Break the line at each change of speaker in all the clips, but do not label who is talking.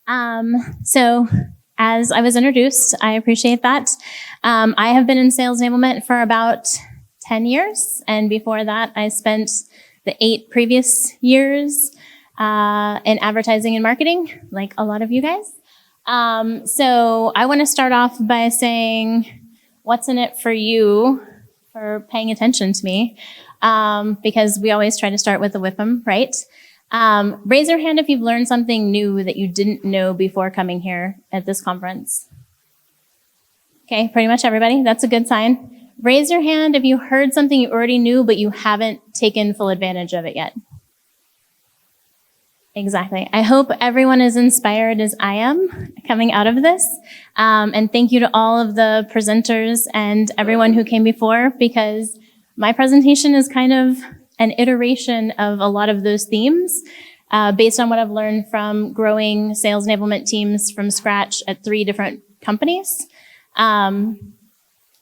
So as I was introduced, I appreciate that. I have been in sales enablement for about 10 years. And before that, I spent the 8 previous years in advertising and marketing, like a lot of you guys. So I want to start off by saying, what's in it for you for paying attention to me? Because we always try to start with the WIPM, right? Raise your hand if you've learned something new that you didn't know before coming here at this conference. Okay, pretty much everybody. That's a good sign. Raise your hand if you heard something you already knew, but you haven't taken full advantage of it yet. Exactly. I hope everyone is inspired as I am coming out of this. And thank you to all of the presenters and everyone who came before, because my presentation is kind of an iteration of a lot of those themes based on what I've learned from growing sales enablement teams from scratch at 3 different companies.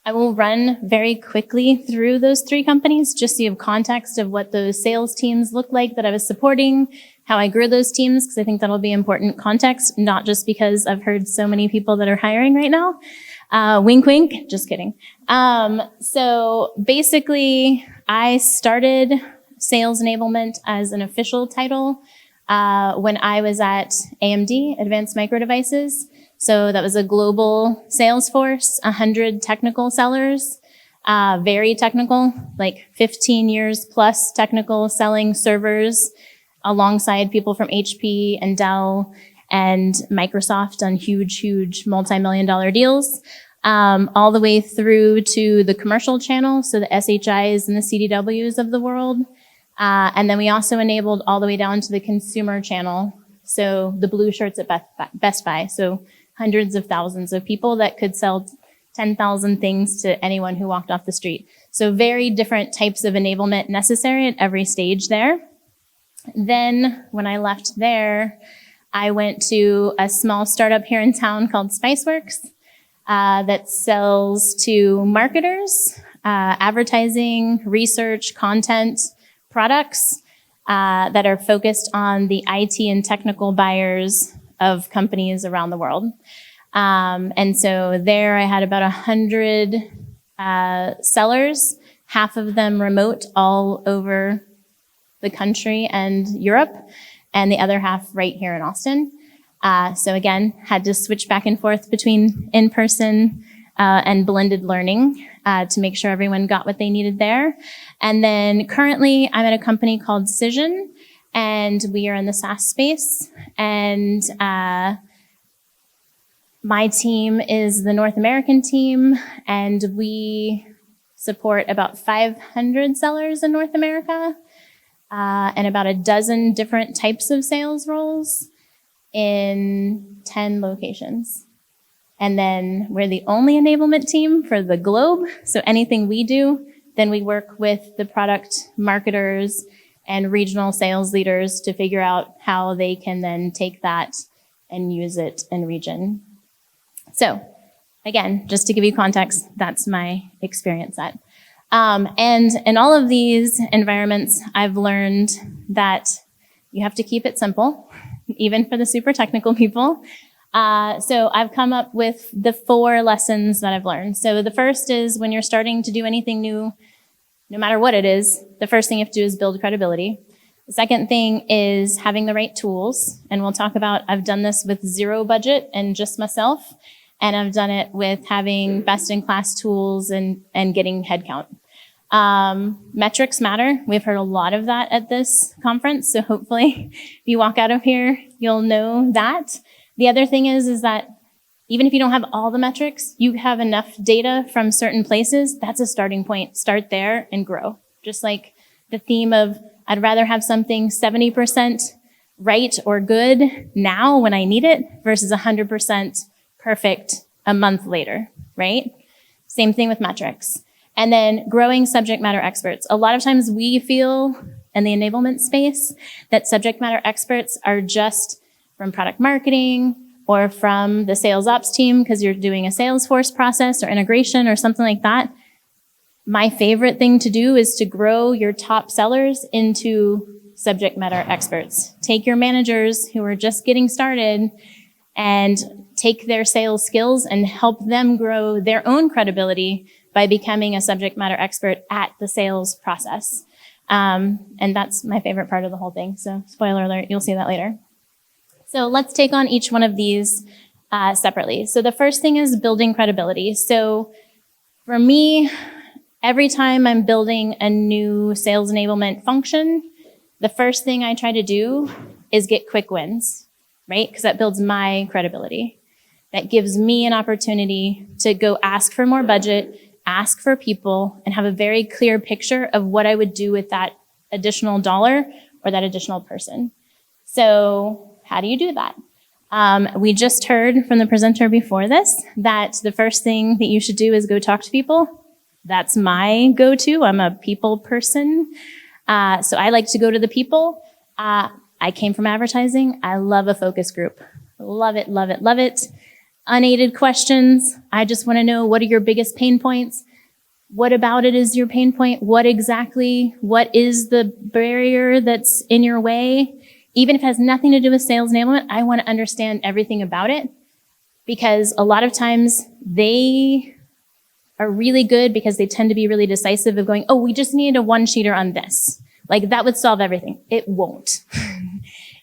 I will run very quickly through those 3 companies just so you have context of what those sales teams look like that I was supporting, how I grew those teams, because I think that'll be important context, not just because I've heard so many people that are hiring right now. Wink, wink, just kidding. So basically, I started sales enablement as an official title when I was at AMD, Advanced Micro Devices. So that was a global sales force, 100 technical sellers, very technical, like 15 years plus technical selling servers alongside people from HP and Dell and Microsoft on huge multi-million-dollar deals, all the way through to the commercial channel, so the SHIs and the CDWs of the world. And then we also enabled all the way down to the consumer channel, so the blue shirts at Best Buy. So hundreds of thousands of people that could sell 10,000 things to anyone who walked off the street. So very different types of enablement necessary at every stage there. Then when I left there, I went to a small startup here in town called Spiceworks that sells to marketers, advertising, research, content, products that are focused on the IT and technical buyers of companies around the world. And so there I had about 100 sellers, half of them remote all over the country and Europe, and the other half right here in Austin. So again, had to switch back and forth between in-person and blended learning to make sure everyone got what they needed there. And then currently I'm at a company called Cision, and we are in the SaaS space. And my team is the North American team, and we support about 500 sellers in North America and about a dozen different types of sales roles in 10 locations. And then we're the only enablement team for the globe. So anything we do, then we work with the product marketers and regional sales leaders to figure out how they can then take that and use it in region. So again, just to give you context, that's my experience set. And in all of these environments, I've learned that you have to keep it simple, even for the super technical people. So I've come up with the 4 lessons that I've learned. So the first is when you're starting to do anything new, no matter what it is, the first thing you have to do is build credibility. The second thing is having the right tools. And we'll talk about, I've done this with 0 budget and just myself. And I've done it with having best-in-class tools and getting headcount. Metrics matter. We've heard a lot of that at this conference. So hopefully if you walk out of here, you'll know that. The other thing is that even if you don't have all the metrics, you have enough data from certain places. That's a starting point. Start there and grow. Just like the theme of, I'd rather have something 70% right or good now when I need it versus 100% perfect a month later, right? Same thing with metrics. And then growing subject matter experts. A lot of times we feel in the enablement space that subject matter experts are just from product marketing or from the sales ops team because you're doing a Salesforce process or integration or something like that. My favorite thing to do is to grow your top sellers into subject matter experts. Take your managers who are just getting started and take their sales skills and help them grow their own credibility by becoming a subject matter expert at the sales process. And that's my favorite part of the whole thing. So spoiler alert, you'll see that later. So let's take on each one of these separately. So the first thing is building credibility. So for me, every time I'm building a new sales enablement function, the first thing I try to do is get quick wins, right? Because that builds my credibility. That gives me an opportunity to go ask for more budget, ask for people, and have a very clear picture of what I would do with that additional dollar or that additional person. So how do you do that? We just heard from the presenter before this that the first thing that you should do is go talk to people. That's my go-to. I'm a people person. So I like to go to the people. I came from advertising. I love a focus group. Love it, love it, love it. Unaided questions. I just want to know, what are your biggest pain points? What about it is your pain point? What is the barrier that's in your way? Even if it has nothing to do with sales enablement, I want to understand everything about it, because a lot of times they are really good because they tend to be really decisive of going, oh, we just need a one-sheeter on this. Like that would solve everything. It won't.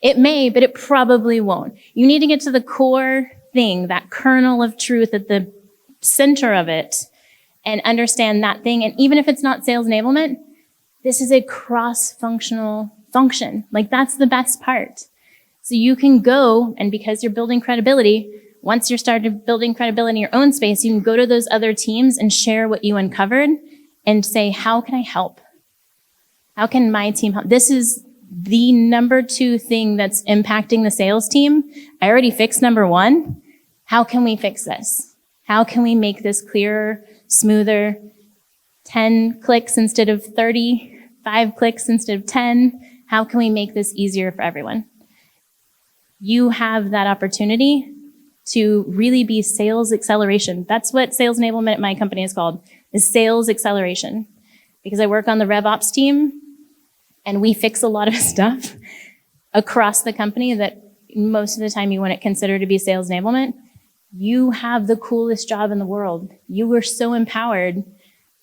It may, but it probably won't. You need to get to the core thing, that kernel of truth at the center of it, and understand that thing. And even if it's not sales enablement, this is a cross-functional function. Like that's the best part. So you can go, and because you're building credibility, once you're started building credibility in your own space, you can go to those other teams and share what you uncovered and say, how can I help? How can my team help? This is the number 2 thing that's impacting the sales team. I already fixed number 1. How can we fix this? How can we make this clearer, smoother, 10 clicks instead of 30, 5 clicks instead of 10? How can we make this easier for everyone? You have that opportunity to really be sales acceleration. That's what sales enablement at my company is called, is sales acceleration. Because I work on the RevOps team, and we fix a lot of stuff across the company that most of the time you wouldn't consider to be sales enablement. You have the coolest job in the world. You are so empowered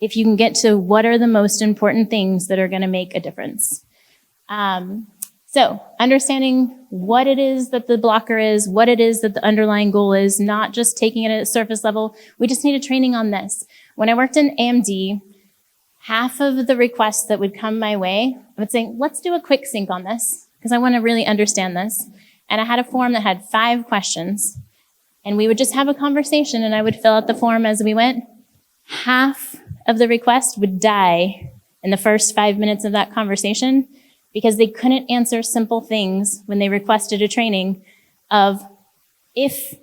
if you can get to what are the most important things that are going to make a difference. So understanding what it is that the blocker is, what it is that the underlying goal is, not just taking it at a surface level. We just need a training on this. When I worked in AMD, half of the requests that would come my way, I would say, let's do a quick sync on this, because I want to really understand this. And I had a form that had 5 questions, and we would just have a conversation, and I would fill out the form as we went. Half of the requests would die in the first 5 minutes of that conversation because they couldn't answer simple things when they requested a training of, if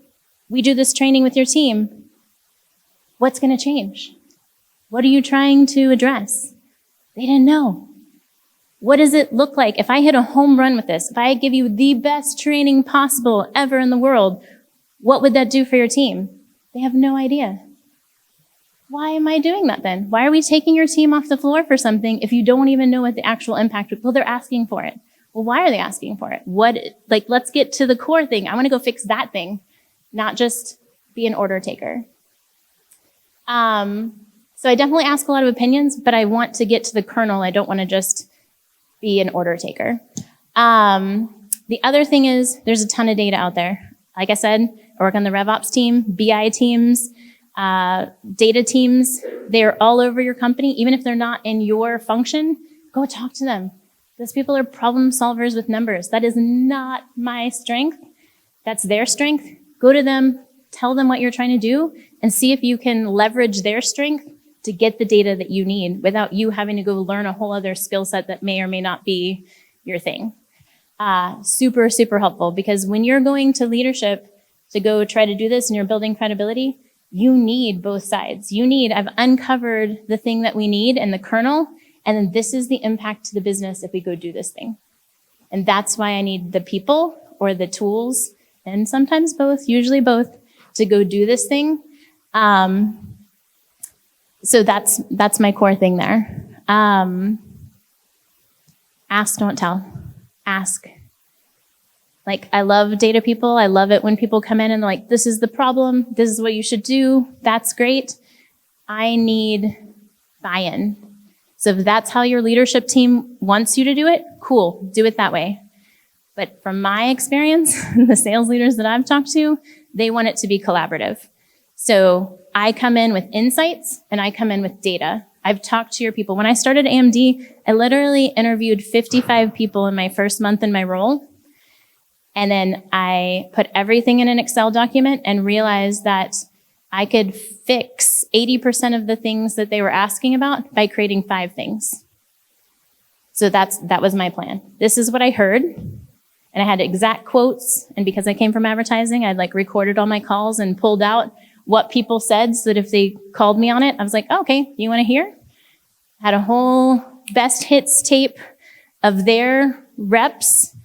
we do this training with your team, what's going to change? What are you trying to address? They didn't know. What does it look like if I hit a home run with this? If I give you the best training possible ever in the world, what would that do for your team? They have no idea. Why am I doing that then? Why are we taking your team off the floor for something if you don't even know what the actual impact would? Well, they're asking for it. Well, why are they asking for it? Let's get to the core thing. I want to go fix that thing, not just be an order taker. So I definitely ask a lot of opinions, but I want to get to the kernel. I don't want to just be an order taker. The other thing is there's a ton of data out there. Like I said, I work on the RevOps team, BI teams, data teams. They're all over your company. Even if they're not in your function, go talk to them. Those people are problem solvers with numbers. That is not my strength. That's their strength. Go to them, tell them what you're trying to do, and see if you can leverage their strength to get the data that you need without you having to go learn a whole other skill set that may or may not be your thing. Super, super helpful, because when you're going to leadership to go try to do this and you're building credibility, you need both sides. I've uncovered the thing that we need and the kernel, and then this is the impact to the business if we go do this thing. And that's why I need the people or the tools, and sometimes both, usually both, to go do this thing. So that's my core thing there. Ask, don't tell. Ask. Like, I love data people. I love it when people come in and they're like, this is the problem. This is what you should do. That's great. I need buy-in. So if that's how your leadership team wants you to do it, cool, do it that way. But from my experience, the sales leaders that I've talked to, they want it to be collaborative. So I come in with insights and I come in with data. I've talked to your people. When I started AMD, I literally interviewed 55 people in my first month in my role. And then I put everything in an Excel document and realized that I could fix 80% of the things that they were asking about by creating 5 things. So that was my plan. This is what I heard. And I had exact quotes. And because I came from advertising, I'd like recorded all my calls and pulled out what people said so that if they called me on it, I was like, oh, okay, you want to hear? Had a whole best hits tape of their reps,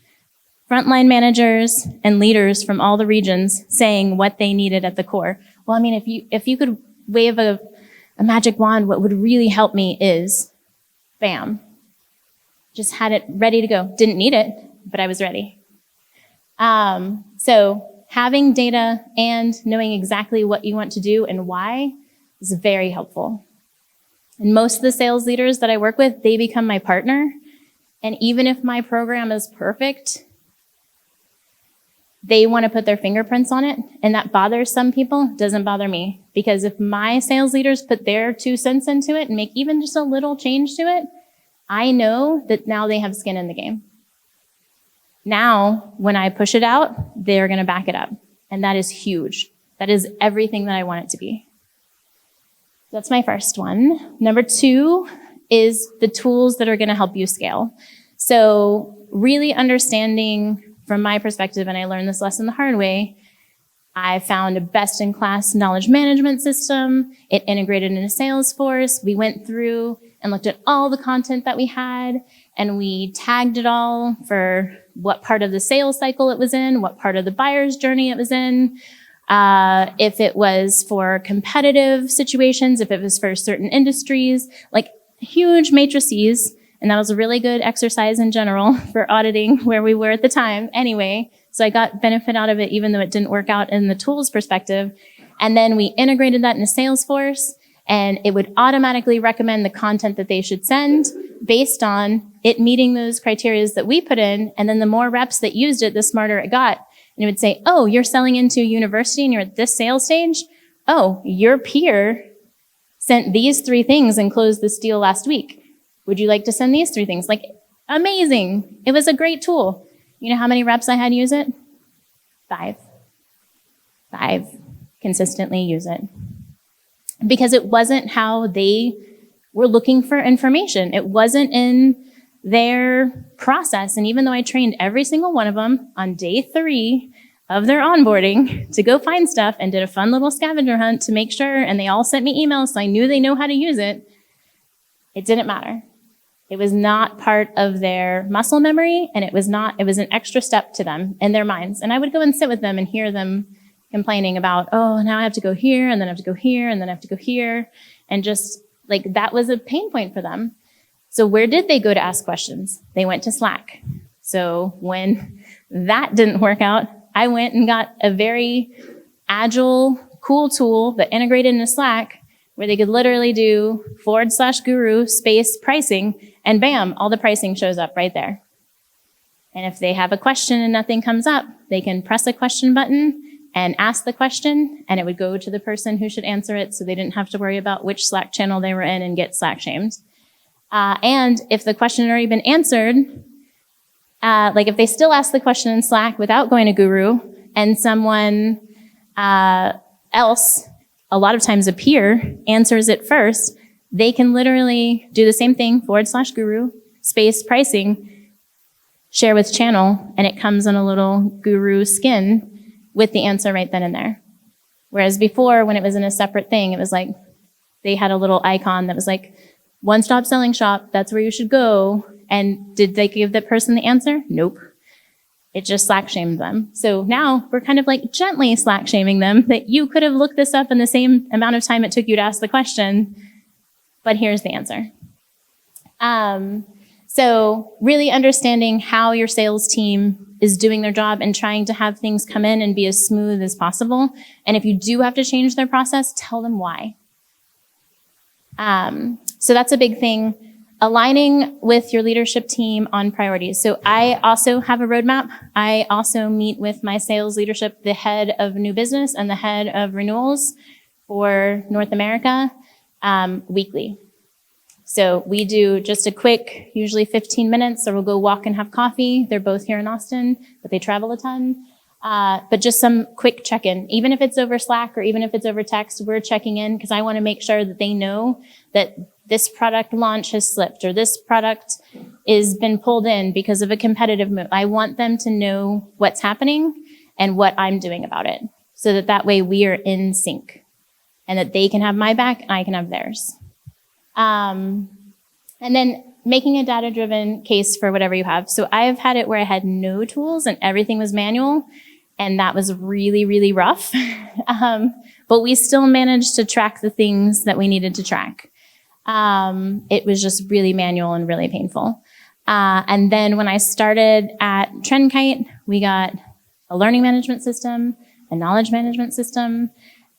frontline managers, and leaders from all the regions saying what they needed at the core. Well, I mean, if you could wave a magic wand, what would really help me is, bam. Just had it ready to go. Didn't need it, but I was ready. So having data and knowing exactly what you want to do and why is very helpful. And most of the sales leaders that I work with, they become my partner. And even if my program is perfect, they want to put their fingerprints on it. And that bothers some people, doesn't bother me. Because if my sales leaders put their 2 cents into it and make even just a little change to it, I know that now they have skin in the game. Now, when I push it out, they're going to back it up. And that is huge. That is everything that I want it to be. That's my first one. Number 2 is the tools that are going to help you scale. So really understanding from my perspective, and I learned this lesson the hard way, I found a best-in-class knowledge management system. It integrated into Salesforce. We went through and looked at all the content that we had, and we tagged it all for what part of the sales cycle it was in, what part of the buyer's journey it was in, if it was for competitive situations, if it was for certain industries, like huge matrices. And that was a really good exercise in general for auditing where we were at the time anyway. So I got benefit out of it, even though it didn't work out in the tools perspective. And then we integrated that into Salesforce, and it would automatically recommend the content that they should send based on it meeting those criteria that we put in. And then the more reps that used it, the smarter it got. And it would say, oh, you're selling into a university and you're at this sales stage. Oh, your peer sent these 3 things and closed this deal last week. Would you like to send these 3 things? Like, amazing. It was a great tool. You know how many reps I had use it? 5. 5 consistently use it. Because it wasn't how they were looking for information. It wasn't in their process. And even though I trained every single one of them on day 3 of their onboarding to go find stuff and did a fun little scavenger hunt to make sure, and they all sent me emails so I knew they know how to use it, it didn't matter. It was not part of their muscle memory, and it was an extra step to them in their minds. And I would go and sit with them and hear them complaining about, oh, now I have to go here, and then I have to go here, and then I have to go here. And just like that was a pain point for them. So where did they go to ask questions? They went to Slack. So when that didn't work out, I went and got a very agile, cool tool that integrated into Slack where they could literally do /guru space pricing, and bam, all the pricing shows up right there. And if they have a question and nothing comes up, they can press a question button and ask the question, and it would go to the person who should answer it, so they didn't have to worry about which Slack channel they were in and get Slack shamed. And if the question had already been answered, like if they still ask the question in Slack without going to Guru, and someone else, a lot of times a peer, answers it first, they can literally do the same thing, /guru, space pricing, share with channel, and it comes on a little Guru skin with the answer right then and there. Whereas before, when it was in a separate thing, it was like they had a little icon that was like, one-stop selling shop, that's where you should go. And did they give that person the answer? Nope. It just Slack shamed them. So now we're kind of like gently Slack shaming them that you could have looked this up in the same amount of time it took you to ask the question, but here's the answer. So really understanding how your sales team is doing their job and trying to have things come in and be as smooth as possible. And if you do have to change their process, tell them why. So that's a big thing. Aligning with your leadership team on priorities. So I also have a roadmap. I also meet with my sales leadership, the head of new business and the head of renewals for North America, weekly. So we do just a quick, usually 15 minutes, or we'll go walk and have coffee. They're both here in Austin, but they travel a ton. But just some quick check-in. Even if it's over Slack or even if it's over text, we're checking in because I want to make sure that they know that this product launch has slipped or this product is been pulled in because of a competitive move. I want them to know what's happening and what I'm doing about it so that that way we are in sync and that they can have my back and I can have theirs. And then making a data-driven case for whatever you have. So I've had it where I had no tools and everything was manual, and that was really, really rough. But we still managed to track the things that we needed to track. It was just really manual and really painful. And then when I started at TrendKite, we got a learning management system, a knowledge management system,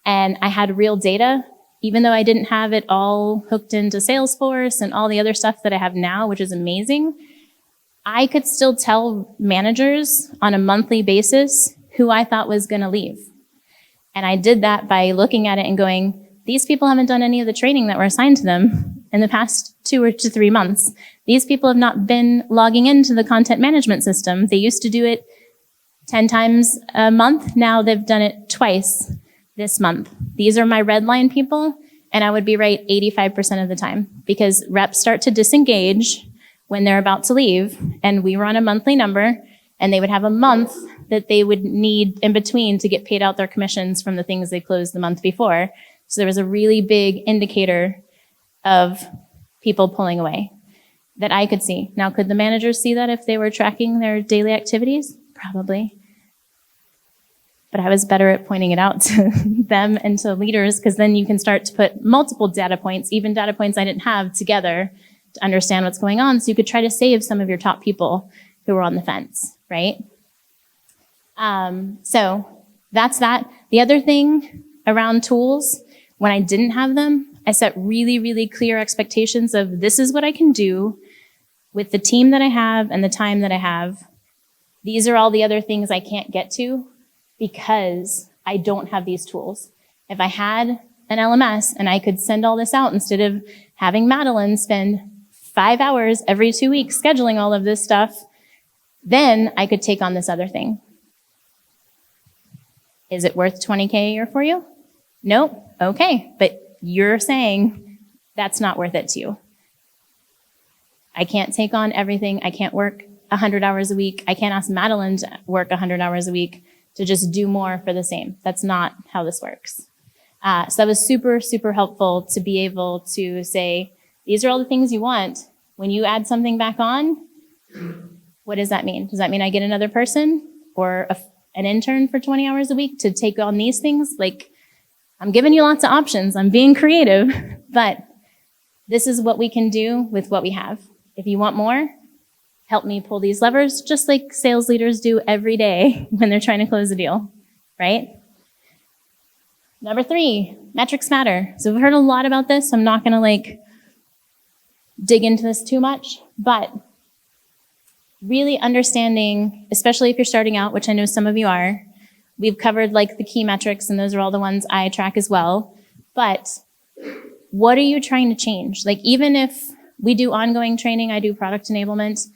and I had real data. Even though I didn't have it all hooked into Salesforce and all the other stuff that I have now, which is amazing, I could still tell managers on a monthly basis who I thought was going to leave. And I did that by looking at it and going, these people haven't done any of the training that were assigned to them in the past 2 to 3 months. These people have not been logging into the content management system. They used to do it 10 times a month. Now they've done it twice this month. These are my red line people, and I would be right 85% of the time because reps start to disengage when they're about to leave, and we run a monthly number, and they would have a month that they would need in between to get paid out their commissions from the things they closed the month before. So there was a really big indicator of people pulling away that I could see. Now, could the managers see that if they were tracking their daily activities? Probably. But I was better at pointing it out to them and to leaders because then you can start to put multiple data points, even data points I didn't have, together to understand what's going on so you could try to save some of your top people who were on the fence, right? So that's that. The other thing around tools, when I didn't have them, I set really, really clear expectations of this is what I can do with the team that I have and the time that I have. These are all the other things I can't get to because I don't have these tools. If I had an LMS and I could send all this out instead of having Madeline spend 5 hours every 2 weeks scheduling all of this stuff, then I could take on this other thing. Is it worth $20K a year for you? Nope. Okay. But you're saying that's not worth it to you. I can't take on everything. I can't work 100 hours a week. I can't ask Madeline to work 100 hours a week to just do more for the same. That's not how this works. So that was super, super helpful to be able to say, these are all the things you want. When you add something back on, what does that mean? Does that mean I get another person or an intern for 20 hours a week to take on these things? Like, I'm giving you lots of options. I'm being creative, but this is what we can do with what we have. If you want more, help me pull these levers, just like sales leaders do every day when they're trying to close a deal, right? Number 3, metrics matter. So we've heard a lot about this. I'm not gonna dig into this too much, but really understanding, especially if you're starting out, which I know some of you are, we've covered the key metrics, and those are all the ones I track as well. But what are you trying to change? Even if we do ongoing training, I do product enablement,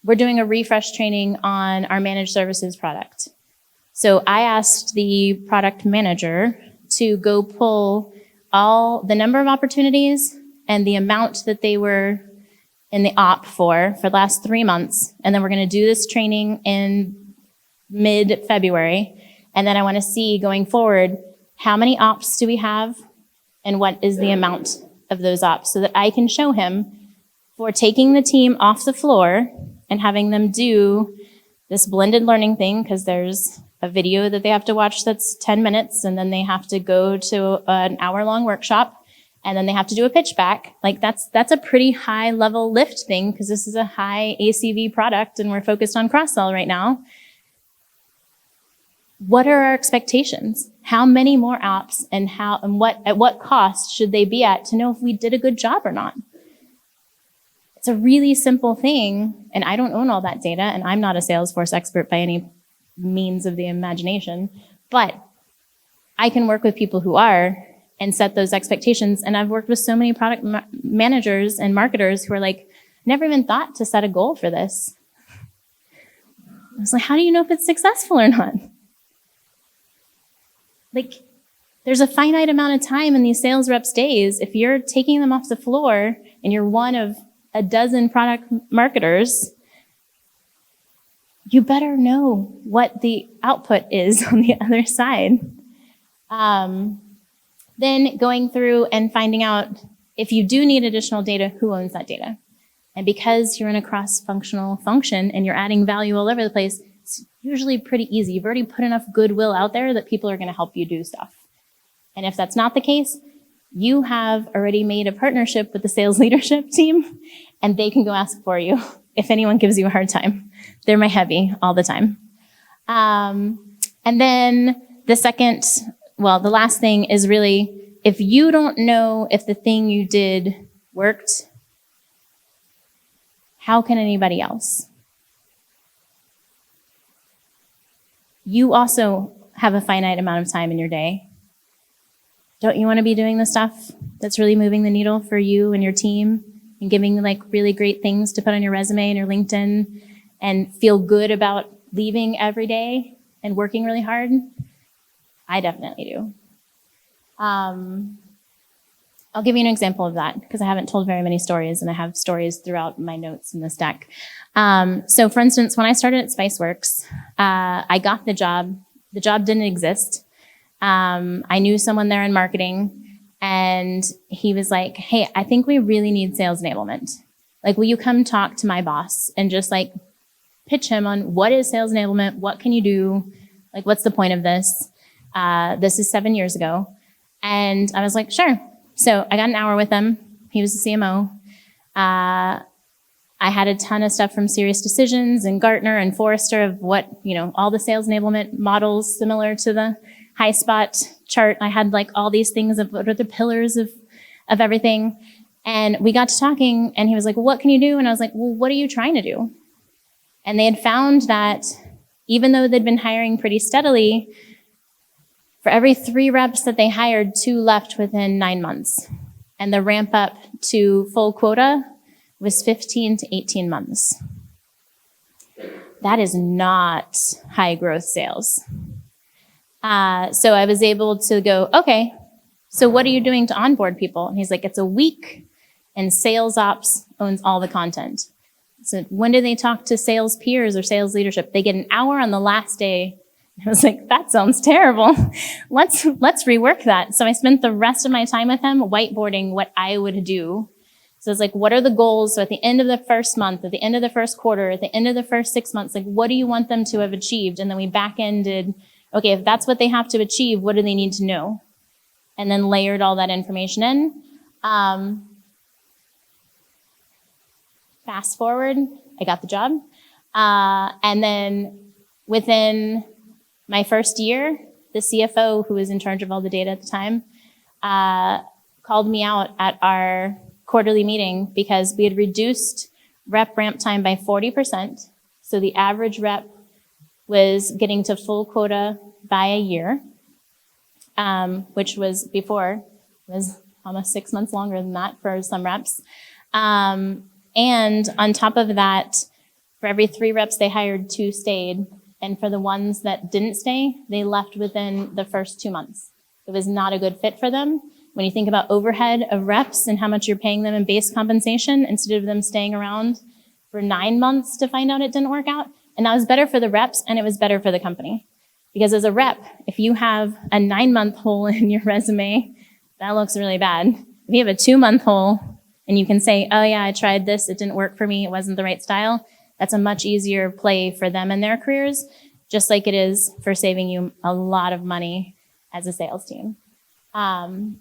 we're doing a refresh training on our managed services product. So I asked the product manager to go pull all the number of opportunities and the amount that they were in the op for the last 3 months. And then we're going to do this training in mid-February. And then I want to see going forward, how many ops do we have and what is the amount of those ops so that I can show him for taking the team off the floor and having them do this blended learning thing, because there's a video that they have to watch that's 10 minutes, and then they have to go to an hour-long workshop, and then they have to do a pitch back. Like that's a pretty high level lift thing because this is a high ACV product and we're focused on cross-sell right now. What are our expectations? How many more apps and at what cost should they be at to know if we did a good job or not? It's a really simple thing, and I don't own all that data, and I'm not a Salesforce expert by any means of the imagination, but I can work with people who are and set those expectations. And I've worked with so many product managers and marketers who are like, never even thought to set a goal for this. I was like, how do you know if it's successful or not? Like, there's a finite amount of time in these sales reps' days. If you're taking them off the floor and you're one of a dozen product marketers, you better know what the output is on the other side. Then going through and finding out if you do need additional data, who owns that data? And because you're in a cross-functional function and you're adding value all over the place, it's usually pretty easy. You've already put enough goodwill out there that people are going to help you do stuff. And if that's not the case, you have already made a partnership with the sales leadership team, and they can go ask for you if anyone gives you a hard time. They're my heavy all the time. And then the last thing is really, if you don't know if the thing you did worked, how can anybody else? You also have a finite amount of time in your day. Don't you want to be doing the stuff that's really moving the needle for you and your team and giving like really great things to put on your resume and your LinkedIn and feel good about leaving every day and working really hard? I definitely do. I'll give you an example of that because I haven't told very many stories and I have stories throughout my notes in this deck. So for instance, when I started at Spiceworks, I got the job. The job didn't exist. I knew someone there in marketing and he was like, hey, I think we really need sales enablement. Like, will you come talk to my boss and just like pitch him on what is sales enablement? What can you do? Like, what's the point of this? This is 7 years ago. And I was like, sure. So I got an hour with him. He was the CMO. I had a ton of stuff from Serious Decisions and Gartner and Forrester of what, all the sales enablement models similar to the high spot chart. I had like all these things of what are the pillars of everything. And we got to talking and he was like, well, what can you do? And I was like, well, what are you trying to do? And they had found that even though they'd been hiring pretty steadily, for every 3 reps that they hired, 2 left within 9 months. And the ramp up to full quota was 15 to 18 months. That is not high growth sales. So I was able to go, okay, so what are you doing to onboard people? And he's like, it's a week and sales ops owns all the content. So when do they talk to sales peers or sales leadership? They get an hour on the last day. I was like, that sounds terrible. Let's rework that. So I spent the rest of my time with him whiteboarding what I would do. So it's like, what are the goals? So at the end of the first month, at the end of the first quarter, at the end of the first 6 months, like, what do you want them to have achieved? And then we back-ended, okay, if that's what they have to achieve, what do they need to know? And then layered all that information in. Fast forward, I got the job. And then within my first year, the CFO, who was in charge of all the data at the time, called me out at our quarterly meeting because we had reduced rep ramp time by 40%. So the average rep was getting to full quota by a year, which was before, was almost 6 months longer than that for some reps. And on top of that, for every 3 reps they hired, 2 stayed. And for the ones that didn't stay, they left within the first 2 months. It was not a good fit for them. When you think about overhead of reps and how much you're paying them in base compensation, instead of them staying around for 9 months to find out it didn't work out. And that was better for the reps and it was better for the company. Because as a rep, if you have a 9-month hole in your resume, that looks really bad. If you have a 2-month hole and you can say, oh yeah, I tried this, it didn't work for me, it wasn't the right style, that's a much easier play for them and their careers, just like it is for saving you a lot of money as a sales team.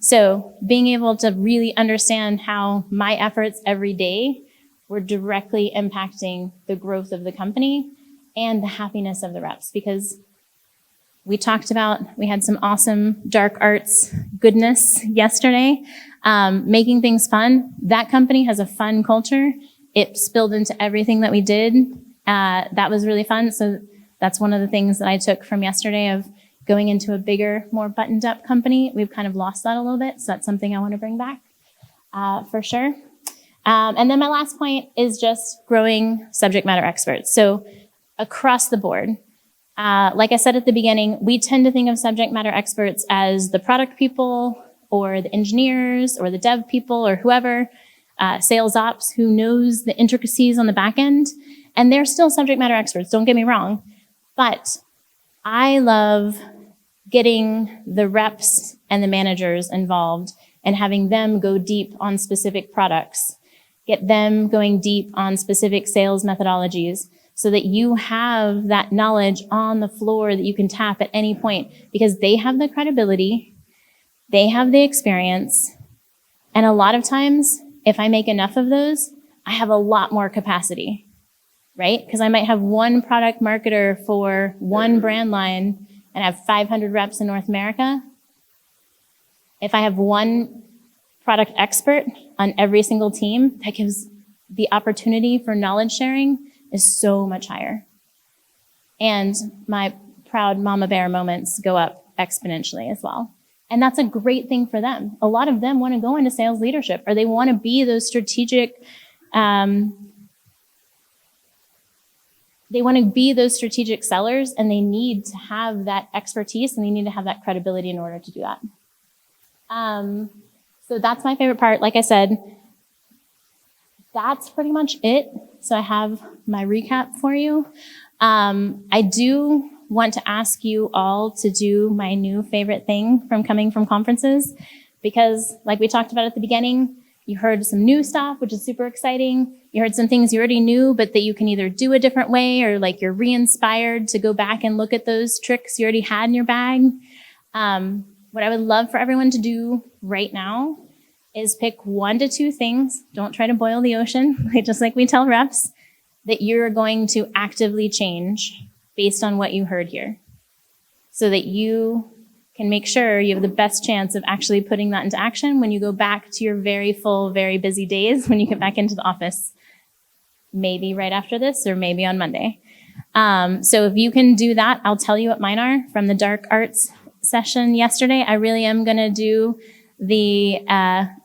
So being able to really understand how my efforts every day were directly impacting the growth of the company and the happiness of the reps, because we had some awesome dark arts goodness yesterday, making things fun. That company has a fun culture. It spilled into everything that we did. That was really fun. So that's one of the things that I took from yesterday of going into a bigger, more buttoned up company. We've kind of lost that a little bit. So that's something I want to bring back for sure. And then my last point is just growing subject matter experts. So across the board, like I said at the beginning, we tend to think of subject matter experts as the product people or the engineers or the dev people or whoever, sales ops, who knows the intricacies on the back end. And they're still subject matter experts, don't get me wrong. But I love getting the reps and the managers involved and having them go deep on specific products, get them going deep on specific sales methodologies, so that you have that knowledge on the floor that you can tap at any point, because they have the credibility, they have the experience, and a lot of times, if I make enough of those, I have a lot more capacity, right? Because I might have one product marketer for one brand line and have 500 reps in North America. If I have one product expert on every single team, that gives the opportunity for knowledge sharing is so much higher. And my proud mama bear moments go up exponentially as well. And that's a great thing for them. A lot of them want to go into sales leadership, or they want to be those strategic, sellers, and they need to have that expertise and they need to have that credibility in order to do that. So that's my favorite part. Like I said, that's pretty much it. So I have my recap for you. I do want to ask you all to do my new favorite thing from coming from conferences, because like we talked about at the beginning, you heard some new stuff, which is super exciting. You heard some things you already knew, but that you can either do a different way, or like you're re-inspired to go back and look at those tricks you already had in your bag. What I would love for everyone to do right now is pick 1 to 2 things. Don't try to boil the ocean, just like we tell reps, that you're going to actively change based on what you heard here, so that you can make sure you have the best chance of actually putting that into action when you go back to your very full, very busy days when you get back into the office, maybe right after this or maybe on Monday. So if you can do that, I'll tell you what mine are from the dark arts session yesterday. I really am going to do the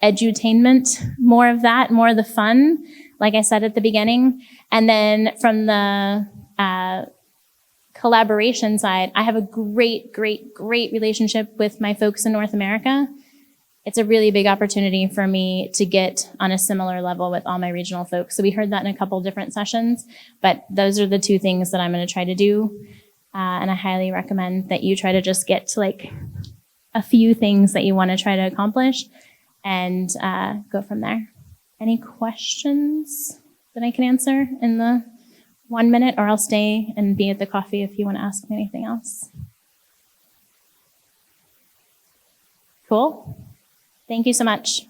edutainment, more of that, more of the fun, like I said at the beginning. And then from the collaboration side, I have a great relationship with my folks in North America. It's a really big opportunity for me to get on a similar level with all my regional folks. So we heard that in a couple different sessions, but those are the 2 things that I'm going to try to do. And I highly recommend that you try to just get to like a few things that you want to try to accomplish and go from there. Any questions that I can answer in the 1 minute, or I'll stay and be at the coffee if you want to ask me anything else. Cool. Thank you so much.